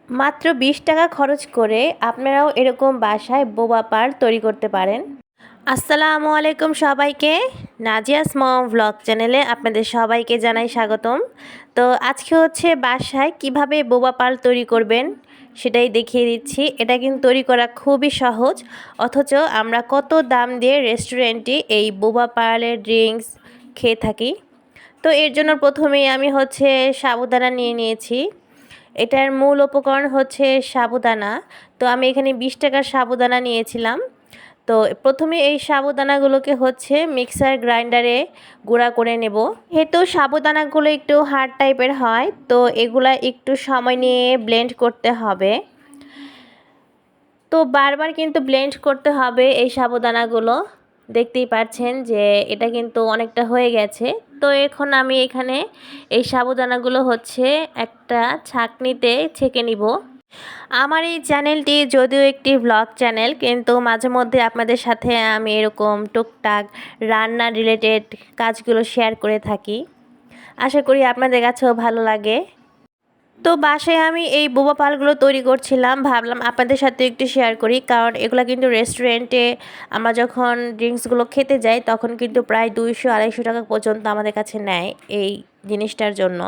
মাত্র 20 টাকা খরচ করে আপনারাও এরকম বাসায় বোবা পার্ল তৈরি করতে পারেন। আসসালামু আলাইকুম সবাইকে, নাজিয়াস মম ভ্লগ চ্যানেলে আপনাদের সবাইকে জানাই স্বাগতম। তো আজকে হচ্ছে বাসায় কিভাবে বোবা পার্ল তৈরি করবেন সেটাই দেখিয়ে দিচ্ছি। এটা কিন্তু তৈরি করা খুবই সহজ, অথচ আমরা কত দাম দিয়ে রেস্টুরেন্টে এই বোবা পার্লের ড্রিঙ্কস খেয়ে থাকি। তো এর জন্য প্রথমেই আমি হচ্ছে সাবুদানা নিয়ে নিয়েছি। এটার মূল উপকরণ হচ্ছে সাবুদানা। তো আমি এখানে 20 টাকার সাবুদানা নিয়েছিলাম। তো প্রথমে এই সাবুদানাগুলোকে হচ্ছে মিক্সার গ্রাইন্ডারে গুঁড়া করে নেব। যেহেতু সাবুদানাগুলো একটু হার্ড টাইপের হয়, তো এগুলা একটু সময় নিয়ে ব্লেন্ড করতে হবে। তো বারবার কিন্তু ব্লেন্ড করতে হবে এই সাবুদানাগুলো। দেখতেই পাচ্ছেন যে এটা কিন্তু অনেকটা হয়ে গেছে। তো এখন আমি এখানে এই সাবুদানাগুলো হচ্ছে একটা ছাঁকনিতে ছেঁকে নিব। আমার এই চ্যানেলটি যদিও একটি ব্লগ চ্যানেল, কিন্তু মাঝে মধ্যে আপনাদের সাথে আমি এরকম টুকটাক রান্না রিলেটেড কাজগুলো শেয়ার করে থাকি। আশা করি আপনাদের কাছেও ভালো লাগে। তো বাসায় আমি এই বোবা পালগুলো তৈরি করছিলাম, ভাবলাম আপনাদের সাথে একটু শেয়ার করি, কারণ এগুলো কিন্তু রেস্টুরেন্টে আমরা যখন ড্রিঙ্কসগুলো খেতে যাই তখন কিন্তু প্রায় 200-250 টাকা পর্যন্ত আমাদের কাছে নেয় এই জিনিসটার জন্য।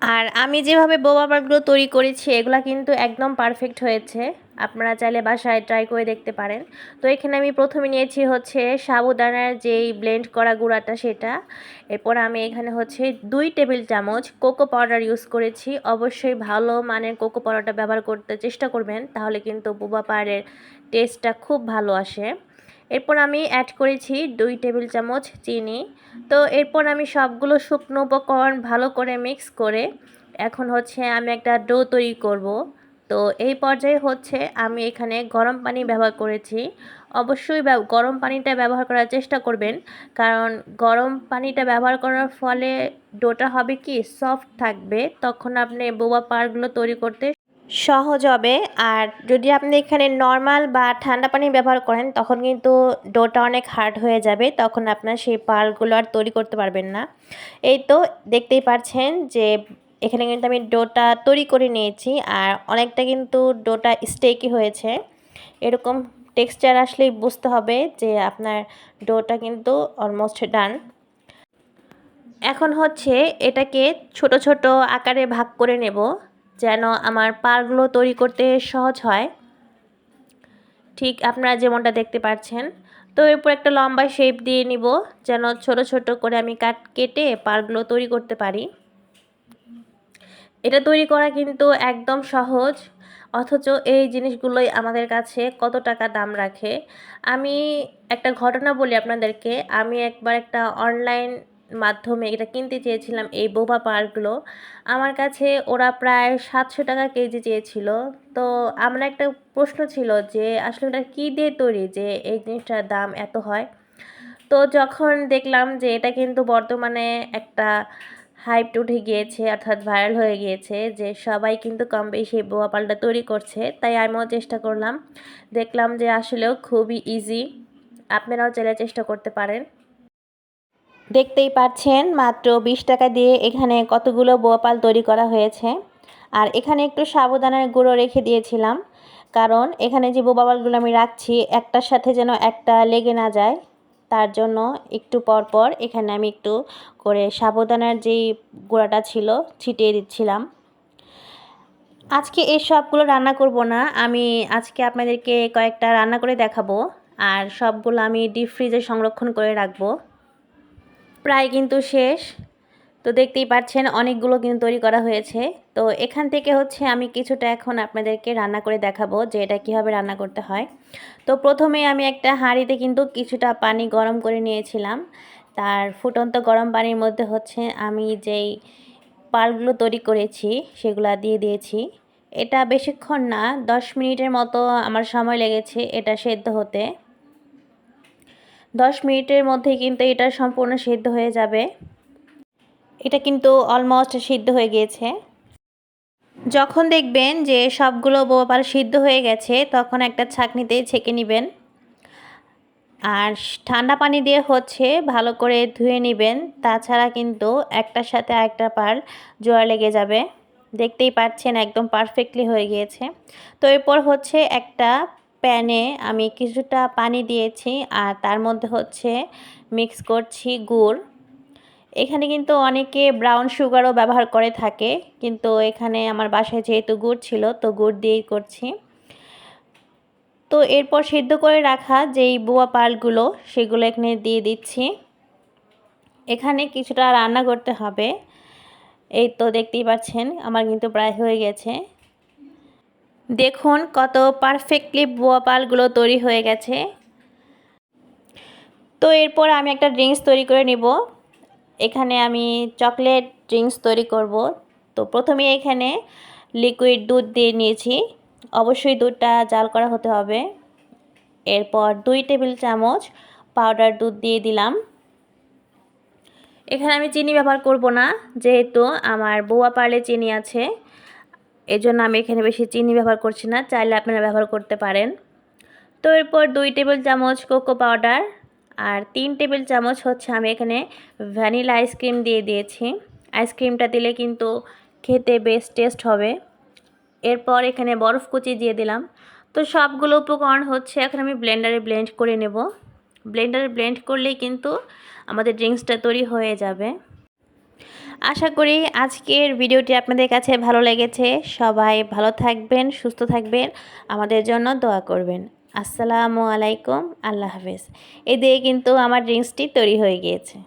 আর আমি যেভাবে বোবা পালগুলো তৈরি করেছি এগুলো কিন্তু একদম পারফেক্ট হয়েছে। আপনারা চাইলে বাসায় ট্রাই করে দেখতে পারেন। তো এখানে আমি প্রথমে নিয়েছি হচ্ছে সাবুদানার যেই ব্লেন্ড করা গুঁড়াটা সেটা। এরপর আমি এখানে হচ্ছে 2 টেবিল চামচ কোকো পাউডার ইউজ করেছি। অবশ্যই ভালো মানের কোকো পাউডারটা ব্যবহার করতে চেষ্টা করবেন, তাহলে কিন্তু বোবা পালের টেস্টটা খুব ভালো আসে। এরপর আমি অ্যাড করেছি 2 টেবিল চামচ চিনি। তো এরপর আমি সবগুলো শুকনো উপকরণ ভালো করে মিক্স করে এখন হচ্ছে আমি একটা ডো তৈরি করব। তো এই পর্যায়ে হচ্ছে আমি এখানে গরম পানি ব্যবহার করেছি। অবশ্যই গরম পানিটা ব্যবহার করার চেষ্টা করবেন, কারণ গরম পানিটা ব্যবহার করার ফলে ডোটা হবে কি সফট থাকবে, তখন আপনি বোবা পালগুলো তৈরি করতে সহজ হবে। আর যদি আপনি এখানে নর্মাল বা ঠান্ডা পানি ব্যবহার করেন তখন কিন্তু ডোটা অনেক হার্ড হয়ে যাবে, তখন আপনার সেই পালগুলো আর তৈরি করতে পারবেন না। এই তো দেখতেই পাচ্ছেন যে এখানে কিন্তু আমি ডোটা তৈরি করে নিয়েছি, আর অনেকটা কিন্তু ডোটা স্টেকি হয়েছে। এরকম টেক্সচার আসলেই বুঝতে হবে যে আপনার ডোটা কিন্তু অলমোস্ট ডান। এখন হচ্ছে এটাকে ছোট ছোট আকারে ভাগ করে নেব, যেন আমার পালগুলো তৈরি করতে সহজ হয়। ঠিক আপনারা যেমনটা দেখতে পাচ্ছেন। তো এরপর একটা লম্বা শেপ দিয়ে নিব, যেন ছোট ছোট করে আমি কেটে পালগুলো তৈরি করতে পারি। এটা তৈরি করা কিন্তু একদম সহজ, অথচ এই জিনিসগুলোই আমাদের কাছে কত টাকা দাম রাখে। আমি একটা ঘটনা বলি আপনাদেরকে। আমি একবার একটা অনলাইন মাধ্যমে এটা কিনতে চেয়েছিলাম, এই বোবা পালগুলো। আমার কাছে ওরা প্রায় 700 টাকা কেজি চেয়েছিল। তো আমার একটা প্রশ্ন ছিল যে আসলে এটা কী দিয়ে তৈরি যে এই জিনিসটার দাম এত হয়। তো যখন দেখলাম যে এটা কিন্তু বর্তমানে একটা হাইপ উঠে গিয়েছে, অর্থাৎ ভাইরাল হয়ে গিয়েছে, যে সবাই কিন্তু কম বেশি বোয়া পালটা তৈরি করছে, তাই আমিও চেষ্টা করলাম। দেখলাম যে আসলেও খুবই ইজি, আপনারাও চাইলে চেষ্টা করতে পারেন। দেখতেই পাচ্ছেন মাত্র 20 টাকা দিয়ে এখানে কতগুলো বোয়া পাল তৈরি করা হয়েছে। আর এখানে একটু সাবুদানার গুঁড়ো রেখে দিয়েছিলাম, কারণ এখানে যে বোবা পালগুলো আমি রাখছি একটার সাথে যেন একটা লেগে না যায়, তার জন্য একটু পর পর এখানে আমি একটু করে সাবুদানার যেই গুঁড়াটা ছিল ছিটিয়ে দিচ্ছিলাম। আজকে এই সবগুলো রান্না করব না, আমি আজকে আপনাদেরকে কয়েকটা রান্না করে দেখাবো, আর সবগুলো আমি ডিপ ফ্রিজে সংরক্ষণ করে রাখবো। প্রায় কিন্তু শেষ। তো দেখতেই পাচ্ছেন অনেকগুলো কিন্তু তৈরি করা হয়েছে। তো এখান থেকে হচ্ছে আমি কিছুটা এখন আপনাদেরকে রান্না করে দেখাবো যে এটা কীভাবে রান্না করতে হয়। তো প্রথমে আমি একটা হাঁড়িতে কিন্তু কিছুটা পানি গরম করে নিয়েছিলাম। তার ফুটন্ত গরম পানির মধ্যে হচ্ছে আমি যেই পালগুলো তৈরি করেছি সেগুলো দিয়ে দিয়েছি। এটা বেশিক্ষণ না, 10 মিনিটের মতো আমার সময় লেগেছে এটা সেদ্ধ হতে। 10 মিনিটের মধ্যেই কিন্তু এটা সম্পূর্ণ সেদ্ধ হয়ে যাবে। এটা কিন্তু অলমোস্ট সিদ্ধ হয়ে গিয়েছে। যখন দেখবেন যে সবগুলো বোবা পাল সিদ্ধ হয়ে গেছে তখন একটা ছাঁকনিতে ছেঁকে নেবেন, আর ঠান্ডা পানি দিয়ে হচ্ছে ভালো করে ধুয়ে নেবেন, তাছাড়া কিন্তু একটার সাথে আরেকটা পাল জোড়া লেগে যাবে। দেখতেই পাচ্ছেন একদম পারফেক্টলি হয়ে গিয়েছে। তো এরপর হচ্ছে একটা প্যানে আমি কিছুটা পানি দিয়েছি আর তার মধ্যে হচ্ছে মিক্স করছি গুড়। এখানে কিন্তু অনেকে ব্রাউন সুগারও ব্যবহার করে থাকে, কিন্তু এখানে আমার বাসায় যেহেতু গুড় ছিল তো গুড় দিয়েই করছি। তো এরপর সিদ্ধ করে রাখা যেই বোয়া পালগুলো সেগুলো এখানে দিয়ে দিচ্ছি। এখানে কিছুটা রান্না করতে হবে। এই তো দেখতেই পাচ্ছেন আমার কিন্তু প্রায় হয়ে গেছে। দেখুন কত পারফেক্টলি বোয়া পালগুলো তৈরি হয়ে গেছে। তো এরপর আমি একটা ড্রিঙ্কস তৈরি করে নিব। এখানে আমি চকলেট ড্রিঙ্কস তৈরি করব। তো প্রথমে এখানে লিকুইড দুধ দিয়ে নিয়েছি, অবশ্যই দুধটা জাল করা হতে হবে। এরপর 2 টেবিল চামচ পাউডার দুধ দিয়ে দিলাম। এখানে আমি চিনি ব্যবহার করব না, যেহেতু আমার বোয়া পার্লে চিনি আছে, এজন্য আমি এখানে বেশি চিনি ব্যবহার করছি না, চাইলে আপনারা ব্যবহার করতে পারেন। তো এরপর 2 টেবিল চামচ কোকো পাউডার আর 3 টেবিল চামচ হচ্ছে আমি এখানে ভ্যানিলা আইসক্রিম দিয়ে দিয়েছি। আইসক্রিমটা দিলে কিন্তু খেতে বেশ টেস্ট হবে। এরপর এখানে বরফ কুচি দিয়ে দিলাম। তো সবগুলো উপকরণ হচ্ছে এখন আমি ব্লেন্ডারে ব্লেন্ড করে নেব। ব্লেন্ডারে ব্লেন্ড করলেই কিন্তু আমাদের ড্রিঙ্কসটা তৈরি হয়ে যাবে। আশা করি আজকের ভিডিওটি আপনাদের কাছে ভালো লেগেছে। সবাই ভালো থাকবেন, সুস্থ থাকবেন, আমাদের জন্য দোয়া করবেন। আসসালামু আলাইকুম, আল্লাহ হাফেজ। এই দিয়ে কিন্তু আমার ড্রিঙ্কসটি তৈরি হয়ে গিয়েছে।